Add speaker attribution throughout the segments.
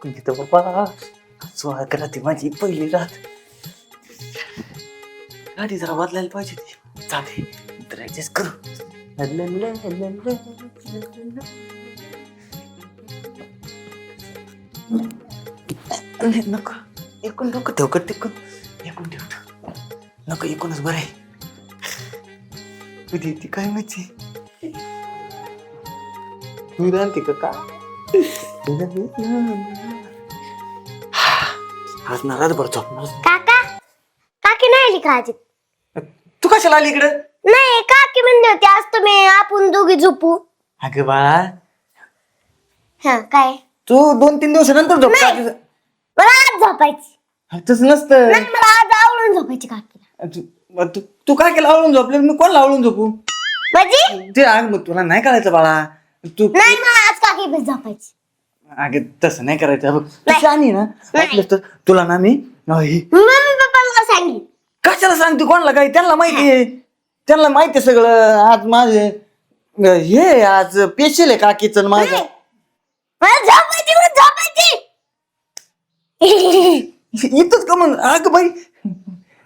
Speaker 1: कुंजित बाबा सुहाग राहते माझी पहिली रात. गाडी जरा बदलायला पाहिजे ती. चालते तर ऍडजस्ट करू. नको एकूण नको ठेवकट टिकून एकूण ठेवतो. नको एकूणच बरं आहे. कधी ती काय माहिती तू राहते का आज ना रातभर झोपणार.
Speaker 2: काका काकी नाही आली का अजित?
Speaker 1: तू कशाला आली इकडं?
Speaker 2: नाही काकी म्हणली होती आज तुम्ही आपण दोघी झोपू.
Speaker 1: अगं बाळा
Speaker 2: हा काय
Speaker 1: तू 2-3 दिवसानंतर झोप.
Speaker 2: मला आज झोपायची.
Speaker 1: तसं नसतं.
Speaker 2: नाही मला आज आवडून झोपायची काकीला.
Speaker 1: तू काय केलं आवळून झोपले? मी कोणाला आवळून झोपू?
Speaker 2: म्हणजे
Speaker 1: ते आग मग तुला नाही करायचं बाळा. तू
Speaker 2: नाही मला आज काकी बस झोपायची.
Speaker 1: अगे तसं नाही करायचं. बघ तू शहाणी ना. ऐकलंस तर तुला ना मी
Speaker 2: मम्मी पप्पाला सांगितलं.
Speaker 1: कशाला सांगते कोणाला काय? त्यांना माहिती आहे. त्यांना माहिती आहे सगळं. आज माझे हे आज पेशल आहे काकीचं आणि माझं.
Speaker 2: मला झोपायची मला झोपायची.
Speaker 1: इथंच का मग? अगं बाई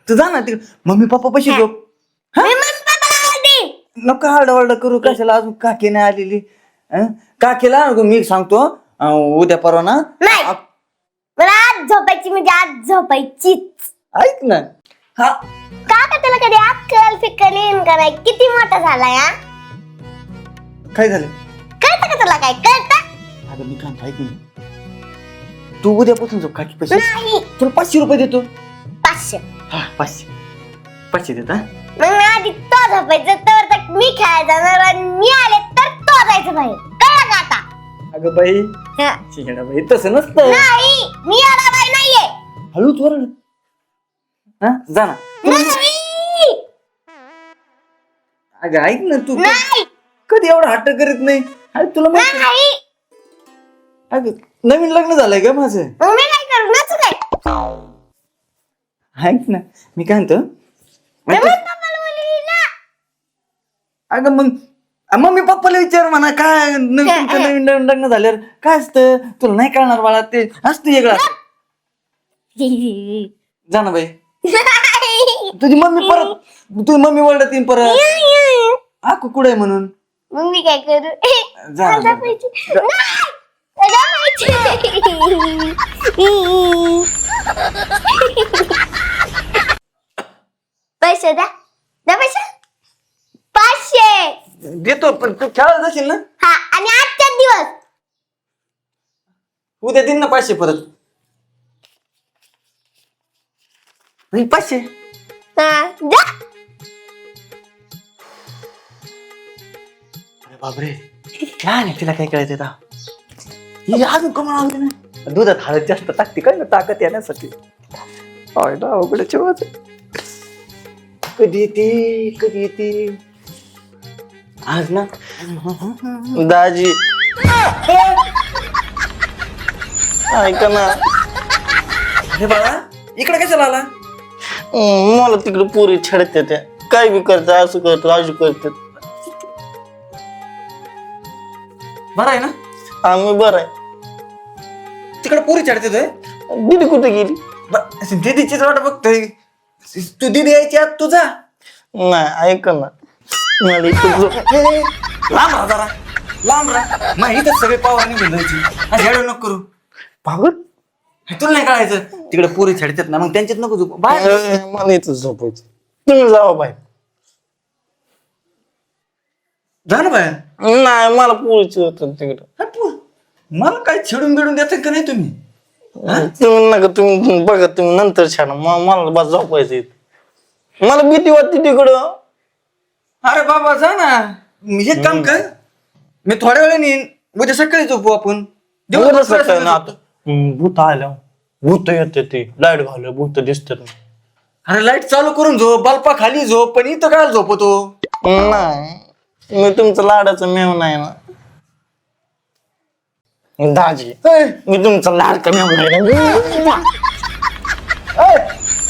Speaker 1: तू जा ना तिकडे मम्मी पप्पा पशी झोप.
Speaker 2: मी मम्मी पप्पाला आवडते.
Speaker 1: नको आरडाओरडा करू. कशाला अजून काकी नाही आलेली? काकीला मी सांगतो उद्या परवा ना.
Speaker 2: नाही मला आज झोपायची म्हणजे आज झोपायचीच.
Speaker 1: ऐक ना. हा
Speaker 2: काका त्याला कधी अक्कल फिक्कल येईन का नाही? किती मोठा झालाय हा.
Speaker 1: काय झालं?
Speaker 2: कळतं का तुला काय कळतं?
Speaker 1: अगं मी काय ऐक ना. तू उद्यापासून झोप काकी पैसे.
Speaker 2: नाही
Speaker 1: तुला 500 रुपये देतो.
Speaker 2: 500.
Speaker 1: हा 500 देत. हा
Speaker 2: मग मी आधी तो झोपायचं तर मी खेळायला जाणार आणि मी आले तर तो जायचं बाहेर. कळलं का आता?
Speaker 1: अगं बाई
Speaker 2: हा.
Speaker 1: शिंगडा बाई तसं नसतं.
Speaker 2: नाही मी आला बाई नाहीये.
Speaker 1: हळूच वरड. हा जा ना.
Speaker 2: नाही
Speaker 1: अगं ऐक ना तू
Speaker 2: नाही
Speaker 1: कधी एवढा हट्ट करीत नाही. अरे तुला माहिती
Speaker 2: नाही.
Speaker 1: अगं नवीन लग्न झालंय का माझं?
Speaker 2: मग मी काय करू नाचू काय?
Speaker 1: ऐक ना मी काय म्हणतो.
Speaker 2: मम्मी पप्पाला बोलली ना.
Speaker 1: अगं मग मम्मी पप्पाला विचार म्हणा काय नवीन लग्न झाल्यावर काय असतं तुला नाही कळणार बाळा. ते असतं वेगळं. जा ना बाई. तुझी मम्मी परत तुझी मम्मी ओरडत येईन परत. आकू कुठे म्हणून.
Speaker 2: मग मी काय करू?
Speaker 1: जा ना.
Speaker 2: झोपायची. पैसे द्या द्या पैसे. 500
Speaker 1: देतो पण तू खेळत जाशील ना.
Speaker 2: हा आणि आजचा दिवस
Speaker 1: उद्या देईन ना 500 परत. 500
Speaker 2: हा द्या.
Speaker 1: अरे बापरे काय नाही तिला काय कळायचं आता. ही अजून कमी आवडते ना. दुधात हळद जास्त टाकते काय ना ताकद येण्यासाठी. अवघडच्या वाच. कधी येते आज ना दाजी. ऐका ना. अरे बाळा इकडे कशाला आला?
Speaker 3: मला तिकडे पोरी छेडते त्या. काय बी करतात असं करतात आजू करतात.
Speaker 1: बरं आहे ना.
Speaker 3: आम्ही बरं आहे.
Speaker 1: तिकडे पोरी चढते तुय.
Speaker 3: दीदी कुठे गेली?
Speaker 1: दीदीचीच वाट बघतोय. तू दीदी यायची आत तुझा.
Speaker 3: नाही ऐक ना मला इथं
Speaker 1: लांब राहा जरा लांब राहा. मग इथं सगळे पावर निघून जायची. हेड नको करू.
Speaker 3: पागल.
Speaker 1: तुला नाही कळायचं तिकडे पोरी छेडतात ना मग त्यांच्यात नको झोप बाहेर.
Speaker 3: मला इथं झोपायचं. तुम्ही जावा बाहेर.
Speaker 1: जा ना बाहेर.
Speaker 3: नाही मला पोरीच होतं तिकडं.
Speaker 1: मला काय छेडून बिडून देतात का नाही तुम्ही?
Speaker 3: तुम्ही नका तुम्ही बघा तुम्ही नंतर छान मला बस झोपायचं इथं. मला भीती वाटते तिकडं.
Speaker 1: अरे बाबा जा ना. मी एक काम कर मी थोड्या वेळाने येईन. उद्या सकाळी झोपू आपण. दिवसभर
Speaker 3: सकाळी ना
Speaker 1: झोपतो.
Speaker 3: आता भूत आल्या भूत येते ते लाईट घालून भूत दिसतात.
Speaker 1: अरे लाईट चालू करून झोप. बल्पा खाली झोप. पण इथं काय झोपतो?
Speaker 3: नाही मी तुमचं लाडाचं मेव नाही ना. दाजी मी तुमचा लाडका मेव नाही ना.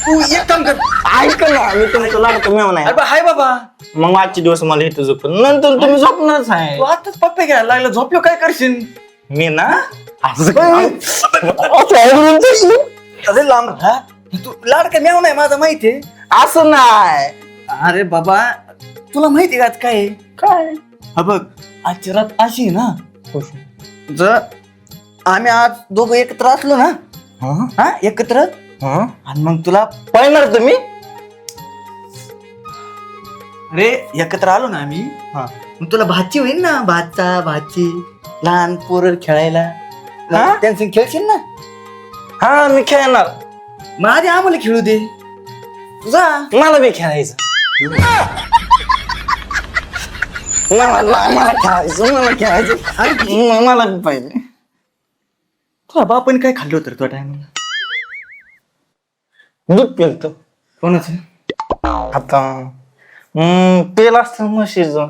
Speaker 1: तू एक काम कर.
Speaker 3: ऐक ना मी तुमचा लाडका मेव नाही.
Speaker 1: अरे हाय बाबा.
Speaker 3: मग आजचे दिवस मला इथं झोप नंतर तुम्ही झोपणारच आहे.
Speaker 1: तू आताच पप्पे घ्यायला लागला. झोपलो काय करशील?
Speaker 3: मी ना
Speaker 1: अरे लांब राहा. तू लाडका म्याव नाही माझा माहितीये.
Speaker 3: असं नाही.
Speaker 1: अरे बाबा तुला माहिती का आज काय आहे?
Speaker 3: काय
Speaker 1: हा बघ आजची रात अशी आहे ना, जर आम्ही आज दोघं एकत्र असलो ना, हा एकत्र, आणि मग तुला
Speaker 3: पाहणार तुम्ही?
Speaker 1: अरे एकत्र आलो ना आम्ही, मग तुला भाची होईल ना, भाची लहान पोरं खेळायला.
Speaker 3: हा?
Speaker 1: त्यांचं खेळशील ना.
Speaker 3: हा मी खेळणार.
Speaker 1: मग आधी आम्हाला खेळू दे. तुझा
Speaker 3: मला बी खेळायचं. मला खेळायचं. मला बी पाहिजे.
Speaker 1: तुझा बापाने काय खाल्लं होतं तो टायमाला?
Speaker 3: दूध पिलतो.
Speaker 1: कोणाचं?
Speaker 3: आता पेल असत म्हशीचं.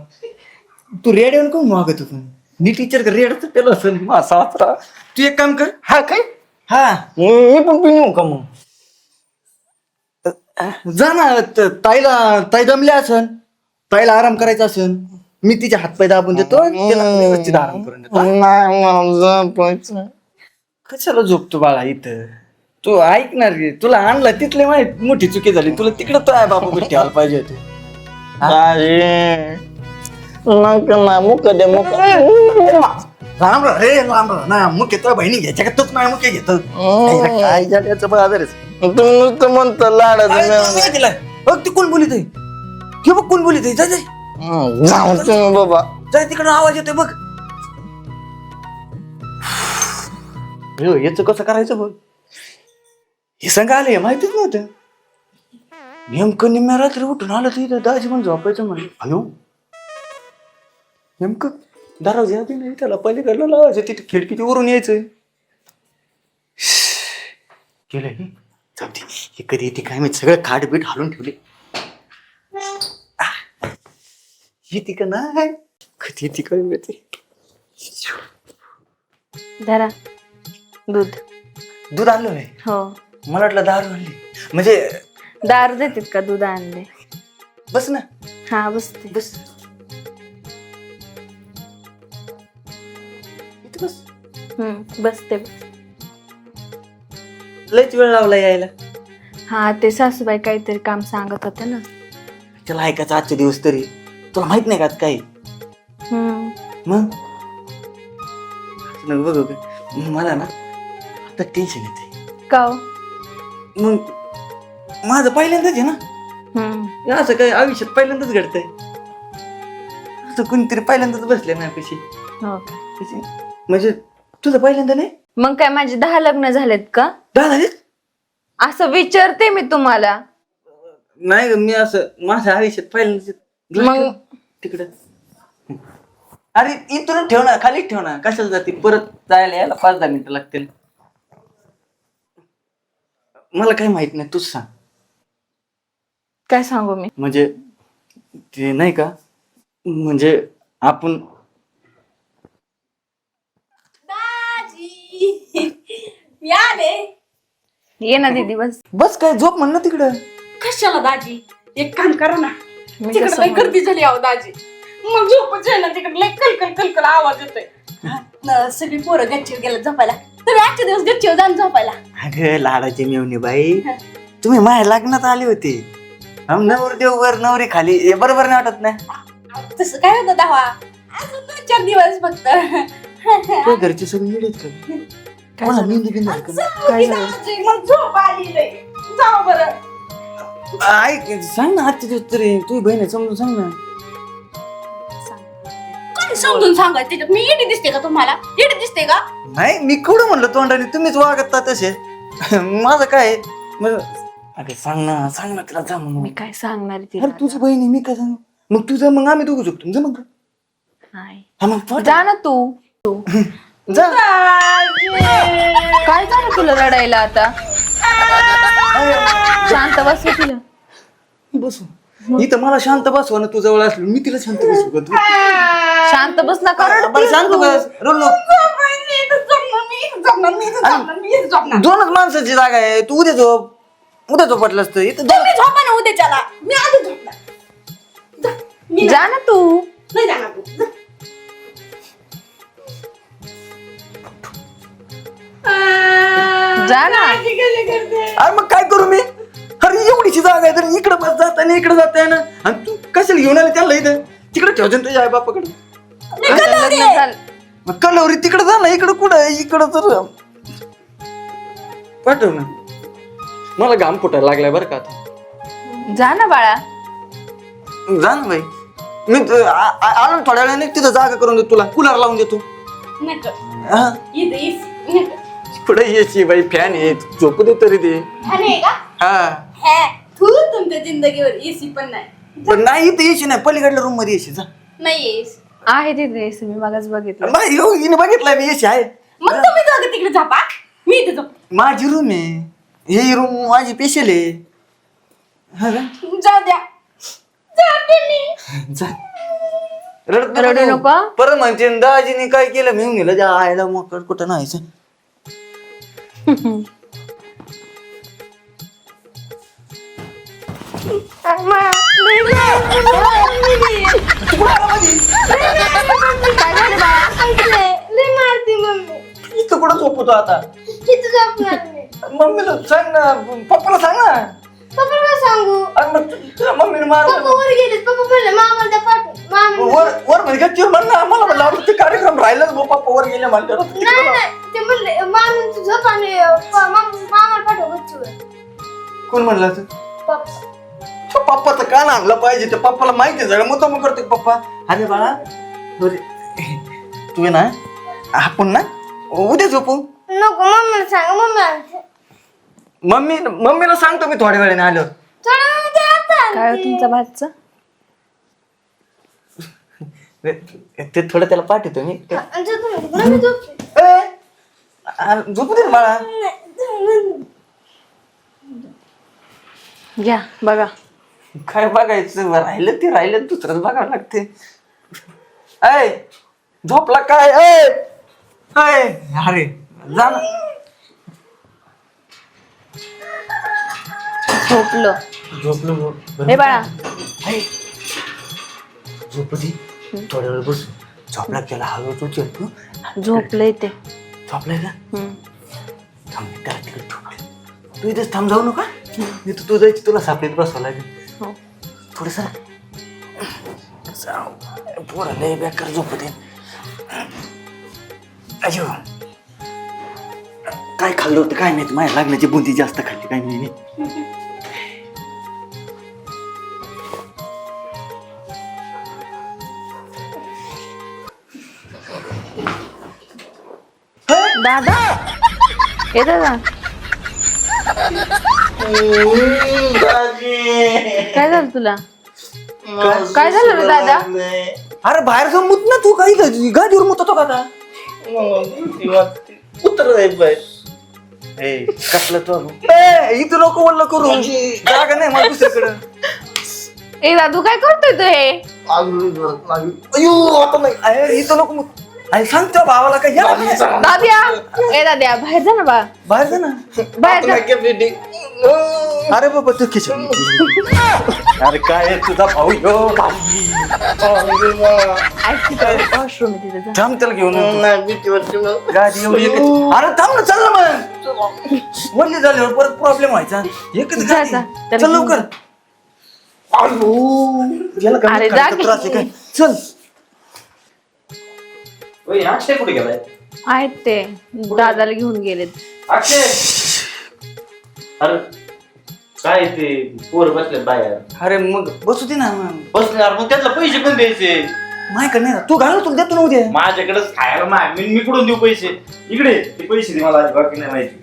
Speaker 1: तू रेड येऊन कोण मागत होतो? नी टीचर का रेड पेलो असेल मासा. तू एक काम कर.
Speaker 3: हा काय?
Speaker 1: हा
Speaker 3: मी पण पिऊ का मग?
Speaker 1: जा ना. ताई दमल्या असन, ताईला आराम करायचा असन, मी तिच्या हातपाय दाबून देतो, तिला व्यवस्थित आराम करून देतो.
Speaker 3: नाही मला झोपायचं.
Speaker 1: कशाला झोपतो बाळा इथं? तू ऐकणार रे, तुला आणला तिथले माहित मोठी चुकी झाली. तुला तिकडं तो आहे बाबा गोष्टी ठेवायला पाहिजे होते.
Speaker 3: ना मुक दे मुक.
Speaker 1: राम रे राम ना मुख्य तुझ्या बहिणी घ्यायच्या का? तूच माझ्या मुख्य घेतो. काय झाल्याचं बाजारच.
Speaker 3: तुम्ही नुसतं म्हणता लाडाचं.
Speaker 1: दिला बघ ती कोण बोलित आहे. हे बघ कोण बोलित आहे. जाय जाय
Speaker 3: जाऊ तुम्ही बाबा.
Speaker 1: जाय तिकडं आवाज येतोय बघ. याच कसं करायचं बघ. हे संघ आले माहितीच नव्हतं. नेमकं निम्म्या रात्री उठून आलं तर इथं दाजी पण झोपायचं म्हणलं. अयो नेमकं दरवाजा बी नाही, त्याला पलीकडलं लावायचं, तिथे खिडकीच्या वरून यायचं. केलं हे जाऊ दे. हे कधी येते काय मी सगळं खाटबीट हालून ठेवले. येते का नाही कधी येते काय माहिती.
Speaker 4: धरा दूध.
Speaker 1: दूध आणलं नाही.
Speaker 4: हो
Speaker 1: मला वाटलं दारू आणली. म्हणजे
Speaker 4: दारू देतात का? दूध आणले.
Speaker 1: बस ना.
Speaker 4: हा बसते.
Speaker 1: बस इथे बस.
Speaker 4: बसते.
Speaker 1: लयच वेळ लावला यायला.
Speaker 4: हा ते सासूबाई काहीतरी काम सांगत होते ना.
Speaker 1: त्याला ऐकायचं आजचे दिवस तरी. तुला माहित नाही का आज काय? मग बघ मला ना आता टेन्शन येते.
Speaker 4: का हो?
Speaker 1: मग माझं पहिल्यांदाच आहे ना. असं काय आयुष्यात पहिल्यांदाच घडतंय. असं कोणीतरी पहिल्यांदाच बसले ना कशी.
Speaker 4: हो का?
Speaker 1: म्हणजे तुझं पहिल्यांदा नाही?
Speaker 4: मग काय माझे 10 लग्न झालेत का?
Speaker 1: 10 झाले?
Speaker 4: असं विचारते मी तुम्हाला.
Speaker 1: नाही मी असं माझ्या आयुष्यात पहिल्यांदाच.
Speaker 4: मग
Speaker 1: तिकडं अरे इथून ठेव ना, खाली ठेव ना. कशाला जाते परत जायला यायला 5-10 मिनिटं लागतील. मला काही माहित नाही, तूच सांग.
Speaker 4: काय सांगू मी?
Speaker 1: म्हणजे ते नाही का, म्हणजे आपण
Speaker 5: मी आले.
Speaker 4: ये ना दीदी बस.
Speaker 1: बस काय झोप म्हण ना तिकडं.
Speaker 5: कशाला दाजी? एक काम करा ना,
Speaker 4: मी
Speaker 5: तिकडे
Speaker 4: कसं
Speaker 5: लय गर्दी झाली आहो दाजी. मग झोपच आहे ना, तिकडे लय कलकल कलकल आवाज येतोय. सगळी पोरं गच्चीवर गेला झोपायला. तुम्ही आजच्या दिवस गच्चीवर जाऊन झोपायला.
Speaker 1: अगं लाडाचे मेवणे बाई, तुम्ही माझ्या लग्नात आले होते. नवरदेव वर नवरी खाली, हे बरोबर नाही वाटत ना?
Speaker 5: तसं काय होतं दावा, अजून 2-4 दिवस फक्त.
Speaker 1: तुझ्या घरचे सगळे येडेत का? कोणा मेहंदी बिंदी आहे का?
Speaker 4: काय झालं?
Speaker 5: दाजी, मग झोप आली लय. जाऊ बरं.
Speaker 1: ऐक सांग ना आजच्या दिवस तरी. तुझी बहीण आहे समजून सांग ना.
Speaker 5: काय समजून सांगायचं त्याच्यात? मी येडी दिसते का तुम्हाला? येडी दिसते का?
Speaker 1: नाही मी केवढं म्हणलं तोंडाने, तुम्हीच वागता तसे. माझं काय अगं सांग ना तिला जा म्हणून.
Speaker 4: मी काय सांगणार
Speaker 1: अरे
Speaker 4: तिला?
Speaker 1: तुझी बहीण आहे, मी काय सांगू? मग तुझं मग आम्ही दोघं झोपतो. जा मग.
Speaker 4: नाही.
Speaker 1: हा मग पट.
Speaker 4: जा ना तू.
Speaker 1: जा.
Speaker 4: काय झालं तुला रडायला आता? शांत बस तिला.
Speaker 1: बसू इथं. मला शांत बसवा ना, तू जवळ असलो मी तिला शांत बसू का? तू
Speaker 4: शांत बस ना.
Speaker 1: बरं शांत बस. रडू नको. दोनच माणसाची जागा आहे. तू उद्या झोपटलं असतं इथं.
Speaker 5: तुम्ही झोपा ना उद्याच्याला. मी आधी झोपणार. जा. मी
Speaker 4: जा ना तू.
Speaker 5: नाही जाणार तू. जा.
Speaker 4: जा ना.
Speaker 5: अशी कशी करते
Speaker 1: अरे मग काय करू मी? अरे एवढीची जागा आहे तर इकडे बस जात आणि इकडे जात ना. आणि तू कशाला घेऊन आली त्याला इथं? तिकडे ठेवते ना तुझ्या आई बापाकडे.
Speaker 4: लग्न झालं.
Speaker 1: मग कलवरी तिकडे जा ना. इकडे कुठं आहे? इकडं तर पाठव ना. मला घाम फुटायला लागलाय बरं का आता.
Speaker 4: जा ना बाळा.
Speaker 1: जा ना बाई. मी आलो ना थोड्या वेळाने तिथं जागा करून देतो तुला. कूलर लावून देतो.
Speaker 5: नको
Speaker 1: हा
Speaker 5: इथं एसी नको
Speaker 1: पुढे यायची बाई फॅन आहे झोपू दे तरी ते.
Speaker 5: आहे का
Speaker 1: हा
Speaker 5: तू तुमच्या जिंदगीवर एसी पण नाही
Speaker 1: पण नाही इथं यायची नाही पलीकडल्या रूम मध्ये यायची जा.
Speaker 5: नाही एसी
Speaker 4: आहे तिथे AC मी मगच बघितलं.
Speaker 1: बाई हो हिने बघितलंय मी यायची आहे.
Speaker 5: मग तुम्ही दोघं तिकडे झोपा मी इथे झोपते
Speaker 1: माझी रूम आहे ही रूम माझी स्पेशल आहे. हा का?
Speaker 5: जाऊ द्या जाते मी
Speaker 1: जा. रडत
Speaker 4: रडू नको.
Speaker 1: परत म्हणते दाजीने काय केलं मी गेलं त्या आईला मग कुठं नाहीचं.
Speaker 2: मारती मम्मी
Speaker 1: इथं कुठं झोपतो आता?
Speaker 2: किती झोपणार मी
Speaker 1: मम्मीला सांग ना पप्पाला सांग ना.
Speaker 2: पप्पाला सांगू
Speaker 1: अरे मग तुझ्या मम्मीने मारलं.
Speaker 2: पप्पा वर गेले पप्पा म्हणले मामाला द्या पाठवून मामी
Speaker 1: वर वर म्हणजे गच्चीवर म्हण ना मला म्हणलं आपण ते कार्यक्रम राहिलाच गो पप्पा वर गेले म्हणलं
Speaker 2: नाही नाही ते म्हणले मामींची झोप आणि मामाला पाठव गच्चीवर
Speaker 1: कोण म्हणलं असं?
Speaker 2: पप्पा
Speaker 1: पप्पाचं कान आणलं पाहिजे ते पप्पाला माहिती आहे सगळं मुद्दाम करतो पप्पा. अरे बाळा बरे तू आहे ना आपण ना उद्या झोपू.
Speaker 2: नको मम्मीला सांग
Speaker 1: मम्मीला सांगतो मी थोड्या वेळाने आल्यावर.
Speaker 2: थोडा वेळ ते आता
Speaker 4: काय हो तुमच्या भातचं?
Speaker 1: ते थोडं त्याला पाठवतो मी. झोपू दे ना बाळा.
Speaker 4: घ्या बघा.
Speaker 1: काय बघायचं राहिलं ते राहिलं दुसरंच बघावं लागते. ऐ झोपला काय? अरे जा ना.
Speaker 4: झोपलो.
Speaker 1: झोपलो
Speaker 4: हे बाळा
Speaker 1: झोपू दे थोड्या वेळ बसू. झोपला त्याला हळू झोपतो.
Speaker 4: झोपलंय ते.
Speaker 1: झोपलाय का?
Speaker 4: हम्म.
Speaker 1: थांब त्याला तिकडे ठेवू. तू इथेच थांब जाऊ नका. मी तू जायची तुला सापडीत बसावं लागेल.
Speaker 4: हो.
Speaker 1: थोडस पोरा लय बेकार झोपू दे. अजो काय खाल्लं होतं काय माहिती माझ्या लागण्याची बुंदी जास्त खाल्ली काय मी.
Speaker 4: दादा हे दादा काय झालं तुला? काय झालं रे दादा?
Speaker 1: अरे बाहेर जाऊन मुत ना तू काही गादीवर मुततो का आता?
Speaker 3: उतर
Speaker 1: कसलं तू इथं नको वल्ल करू जागा नाही मला दुसरीकडं.
Speaker 4: ए दादू काय करतोय तू हे?
Speaker 1: अयो आता नाही अरे इथं नको मुत. अरे सांग त्या भावाला काय या ना.
Speaker 4: दाद्या ए दाद्या बाहेर जा ना बा.
Speaker 1: बाहेर जा ना.
Speaker 4: बाहेर जा.
Speaker 1: अरे बाबा तू किचन. अरे काय तुझा भाऊ ह्यो.
Speaker 4: वॉशरूम आहे तिथे जा.
Speaker 1: थांब त्याला घेऊन गाडी एवढी एकच. अरे थांब ना चल ना मग. वरली झाल्यावर परत प्रॉब्लेम व्हायचा. एकच
Speaker 4: जा,
Speaker 1: गाडी.
Speaker 4: जा. त्याला
Speaker 1: चल लवकर. याला काय
Speaker 4: अरे
Speaker 1: खायचा
Speaker 4: जा
Speaker 1: त्रास आहे काय? चल.
Speaker 3: अक्षय कुठे गेलाय?
Speaker 4: आहेत ते दादाला घेऊन गेलेत.
Speaker 3: अक्षय अरे काय ते पोर बसले बाहेर.
Speaker 1: अरे मग बसू दे ना.
Speaker 3: बसणार मग त्यातले पैसे पण द्यायचे.
Speaker 1: माहिती नाही ना तू घाल तुला देतो ना उद्या.
Speaker 3: माझ्याकडेच खायला मी कुठून देऊ पैसे? इकडे ते पैसे दे मला बाकी नाही माहिती.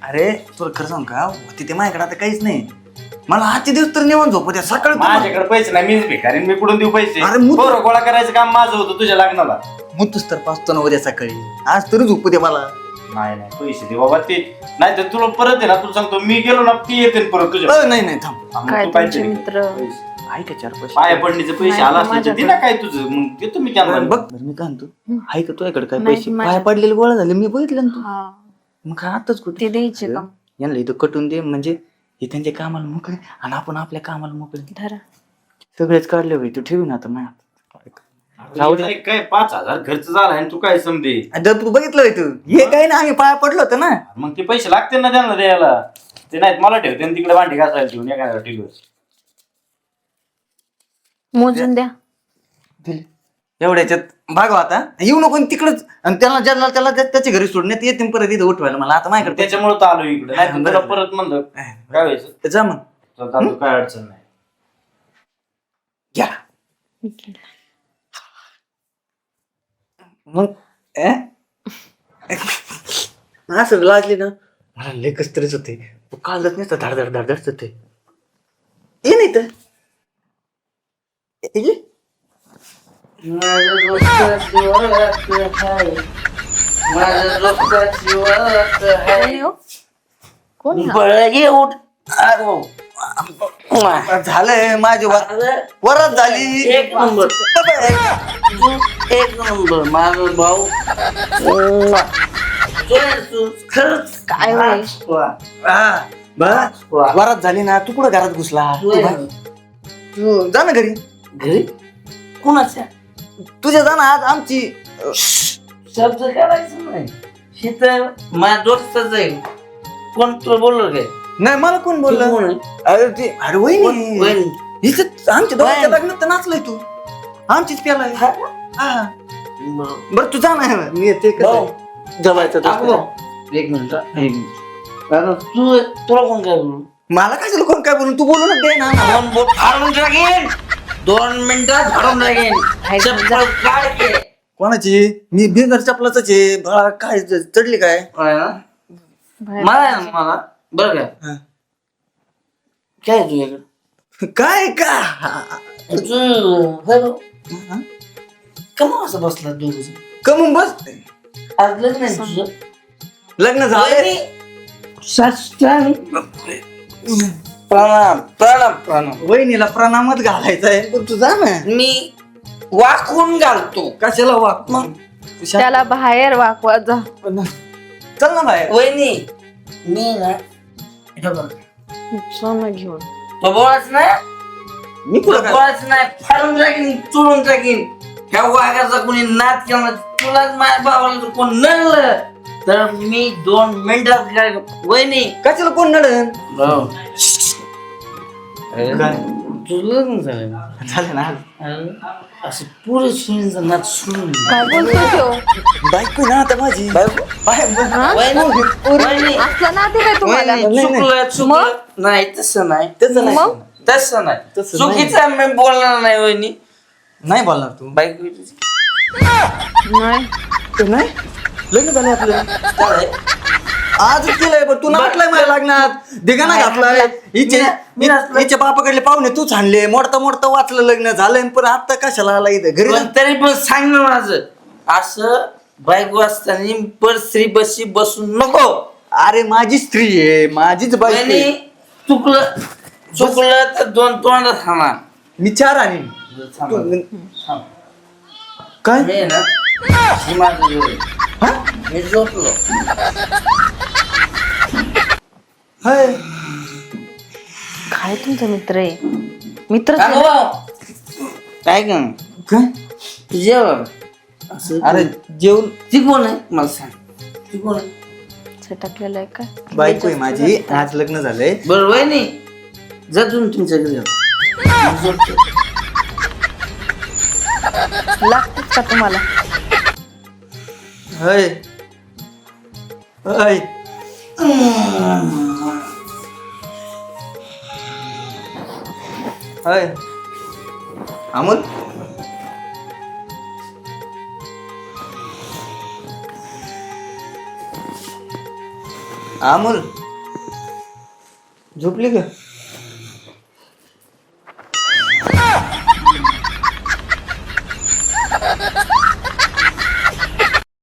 Speaker 1: अरे तुला खरं सांग का तिथे माझ्याकडे आता काहीच नाही. मला आजचे दिवस तर निवांत झोप द्या सकाळी.
Speaker 3: माझ्याकडे पैसे नाही मीच भिकारी मी कुठून देऊ पैसे?
Speaker 1: अरे मग-
Speaker 3: पोरं गोळा करायचं काम माझं होतं तुझ्या लग्नाला.
Speaker 1: मुतूस तर पाचतो ना उद्या सकाळी. आज तरी झोपू दे मला.
Speaker 3: नाही नाही पैसे दे बाबा ते नाही तर तुला परत आहे ना तुला सांगतो मी गेलो ना ती येते परत तुझ्या.
Speaker 1: नाही नाही थांब.
Speaker 3: मग
Speaker 4: काय
Speaker 3: तू
Speaker 4: तुमचे
Speaker 3: काहीतरी
Speaker 4: मित्र?
Speaker 3: पैसे.
Speaker 1: आहे का 4 पैसे?
Speaker 3: पाया पडणीचे पैसे
Speaker 4: नाही,
Speaker 3: आला असले तर
Speaker 4: माझ्याकडे.
Speaker 3: दे ना काय तुझं मग देतो मी त्यांना.
Speaker 1: बघ बरं मी काय म्हणतो आहे का तुझ्याकडे काय
Speaker 4: नाही,
Speaker 1: पैसे?
Speaker 4: माझ्या-
Speaker 1: पाया पडलेले गोळा झाले मी बघितलं ना तू.
Speaker 4: हा
Speaker 1: मग काय आताच कुठे
Speaker 4: ते द्यायचे का?
Speaker 1: यांना इथं कटून दे म्हणजे हे त्यांच्या कामाला मोकळे आणि आपण आपल्या कामाला मोकळे.
Speaker 4: धरा.
Speaker 1: सगळेच काढले होते तू ठेवी ना आता माझ्या. जाऊ दे.
Speaker 6: काय 5,000 खर्च झाला आणि तू काय समजे.
Speaker 1: आता तू बघितलं तू हे काही ना आम्ही पाया पडलो होतो ना.
Speaker 6: मग ते पैसे लागतील ना त्यांना द्यायला. ते नाहीत मला ठेवते आणि तिकडे भांडी घासायला ठेवून एखाद्या टीव्हीवर.
Speaker 4: मोजून द्या.
Speaker 1: दिले. एवढ्याच्यात भागवा आता येऊ नको तिकडच आणि त्याला ज्याला त्याला त्याच्या घरी सोडण्यात येते परत इथं उठवायला मला आता माझ्याकडे
Speaker 6: त्याच्यामुळे तर आलो इकडे. नाही तर तुला परत म्हणलं काय व्हायचं.
Speaker 1: जा मग
Speaker 6: तर चालू, काय अडचण नाही.
Speaker 1: घ्या मग असं लाजली ना मला लय कसतरीच होते. कालच नसतं धाडधड धाडधड होते. ये नाही तर ये.
Speaker 4: कोणी हो? कोणी हा?
Speaker 3: बळगे उठ अगो.
Speaker 1: झालंय माझी वरात झाली.
Speaker 3: एक नंबर एक नंबर माझा भाऊ. खरंच
Speaker 4: काय होय?
Speaker 1: हा, बस वरात झाली ना तू कुठं घरात घुसला. तू जा ना घरी.
Speaker 3: घरी कुणाच्या
Speaker 1: तुझ्या जा ना आज आमची
Speaker 3: शब्द करायचं नाही. शीतल माझ्या दोस्तच आहे. कोण तुला बोललो काय?
Speaker 1: नाही मला कोण
Speaker 3: तू
Speaker 1: बोललं.
Speaker 3: कोण आहे?
Speaker 1: अरे ते अरे वहिनी
Speaker 3: वहिनी.
Speaker 1: हिचं आमच्या दोघांच्या
Speaker 3: वहिनी.
Speaker 1: लग्नात तर नाचलंय तू. आमचीच प्याला
Speaker 3: हा?
Speaker 1: हा
Speaker 3: बरं.
Speaker 1: बरं तू जा ना मी येते
Speaker 3: भाऊ,
Speaker 1: जबायचं
Speaker 3: अगो, एक मिनिट हा, एक मिनिट. कारण तुला कोण काय बोलू?
Speaker 1: मला काय कोण काय बोलून तू बोलू ना दे ना.
Speaker 3: दोन बोट फाडून टाकेन. 2 मिनिटात फाडून टाकेन. चप्पल काढ के.
Speaker 1: कोणाची मी बिगर चपलाच आहे. बाळा काय चढली काय.
Speaker 3: आहे ना?
Speaker 4: बाहेर
Speaker 3: मला आहे ना, मला बरं काय
Speaker 1: हा.
Speaker 3: काय आहे तुझ्याकडे?
Speaker 1: काय का
Speaker 3: कमा असं बसला दोघ
Speaker 1: कमून बस.
Speaker 3: आज लग्न आहे तुझं?
Speaker 1: लग्न झालं.
Speaker 3: साष्टांग प्रणाम प्रणाम प्रणाम.
Speaker 1: वहिनीला प्रणामच घालायचा आहे. पण तू जा ना.
Speaker 3: मी वाकून घालतो.
Speaker 1: कशाला वाक मग
Speaker 4: त्याला बाहेर वाकवा जा.
Speaker 1: चल ना बाहेर.
Speaker 3: वहिनी मी ना हे बघ,
Speaker 4: सोनं घेऊन
Speaker 3: तो बोलाच नाही.
Speaker 1: मी
Speaker 3: तुला
Speaker 1: कुठं काय-
Speaker 3: बोलायचं नाही. फाडून टाकीन चुरून टाकीन. ह्या वाघाचा कोणी नाद केला तुलाच माझ्या भावाला जर कोण नडलं तर मी 2 मिनिटात काय वहिनी
Speaker 1: कशाला कोण नडन. काय?
Speaker 3: तुझं लग्न झालं
Speaker 1: झालं ना.
Speaker 3: असं पुरे सुनीचा नाद सोडून
Speaker 4: काय बोलतोय तो?
Speaker 1: बायको ना आता माझी बाहेर
Speaker 4: हा?
Speaker 3: वहिनी
Speaker 4: असलं ना ते काय तुम्हाला?
Speaker 1: नाही, नाही.
Speaker 3: चुकलं चुकलं नाही तसं नाही
Speaker 1: तसं नाही.
Speaker 4: मग?
Speaker 3: तसं नाही
Speaker 1: तसं नाही.
Speaker 3: चुकीचं मी बोलणार नाही वहिनी.
Speaker 1: नाही बोलणार तू.
Speaker 3: बाईक तुझी
Speaker 4: नाही
Speaker 1: ते नाही लग्न झालं आपलं.
Speaker 3: काय
Speaker 1: आज केलंय पण तू नाटलाय माझ्या लग्नात. दिगाना घातलाय. हिचे
Speaker 3: मी नाचलोय.
Speaker 1: हिच्या बापाकडले पाहुणे तूच आणले. मोडता मोडता वाचलं लग्न झालंय पण आता कशाला आला इथं घरी.
Speaker 3: पण तरी पण सांग ना माझं असं बाईक असताना पर स्त्री बसशी बसून नको.
Speaker 1: अरे माझी स्त्री आहे माझीच बाई
Speaker 3: वहिनी
Speaker 1: आहे.
Speaker 3: चुकलं चुकलं तर 2 तोंडात खाणार.
Speaker 1: मी 4 आणीन. काय
Speaker 3: मी ना ही माझं जीवन.
Speaker 1: हा?
Speaker 3: मी झोपलो.
Speaker 1: हाय.
Speaker 4: काय तुमचा मित्र आहे? मित्र
Speaker 3: काय का
Speaker 1: काय
Speaker 3: जेवण असं
Speaker 1: अरे जेवण
Speaker 3: ती कोण आहे मला सांग. ती कोण आहे?
Speaker 4: टाकलेलं आहे काय?
Speaker 1: बायको आहे माझी. आज लग्न झालंय.
Speaker 3: बरं वहिनी जा तुम्ही तुमच्या घरी जा. मी झोपतो.
Speaker 4: लागतच का तुम्हाला?
Speaker 1: हाय हाय. हाय अमोल. अमोल झोपली का?